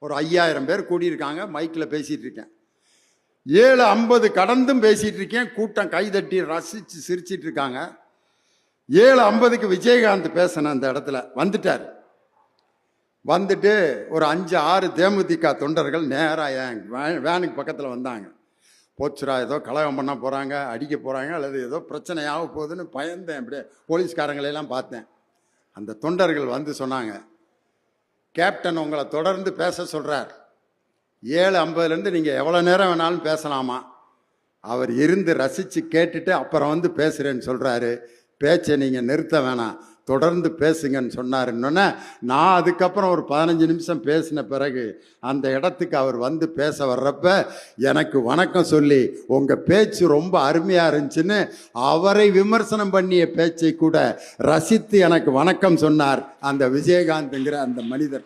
ஒரு 5000 பேர் கூடியிருக்காங்க. மைக்கில் பேசிகிட்டு இருக்கேன். 7:50 கடந்தும் பேசிகிட்டு இருக்கேன். கூட்டம் கைதட்டி ரசித்து சிரிச்சிட்டு இருக்காங்க. 7:50க்கு விஜயகாந்த் பேசின அந்த இடத்துல வந்துட்டார். வந்துட்டு ஒரு 5-6 தேமுதிக தொண்டர்கள் நேராக என் வேனுக்கு பக்கத்தில் வந்தாங்க. போச்சுரா, ஏதோ கலகம் பண்ண போகிறாங்க, அடிக்க போகிறாங்க, அல்லது ஏதோ பிரச்சனையாக போகுதுன்னு பயந்தேன். அப்படியே போலீஸ்காரங்களையெல்லாம் பார்த்தேன். அந்த தொண்டர்கள் வந்து சொன்னாங்க, கேப்டன் உங்களை தொடர்ந்து பேச சொல்கிறார். 7:50லேருந்து நீங்கள் எவ்வளோ நேரம் வேணாலும் பேசலாமா. அவர் இருந்து ரசித்து கேட்டுட்டு அப்புறம் வந்து பேசுகிறேன்னு சொல்கிறாரு. பேச்சை நீங்கள் நிறுத்த வேணாம், தொடர்ந்து பேசுங்கன்னு சொன்னாருன்னொன்னே நான் அதுக்கப்புறம் ஒரு 15 நிமிஷம் பேசின பிறகு அந்த இடத்துக்கு அவர் வந்து பேச வர்றப்ப எனக்கு வணக்கம் சொல்லி உங்கள் பேச்சு ரொம்ப அருமையாக இருந்துச்சுன்னு அவரை விமர்சனம் பண்ணிய பேச்சை கூட ரசித்து எனக்கு வணக்கம் சொன்னார் அந்த விஜயகாந்த்ங்கிற அந்த மனிதர்.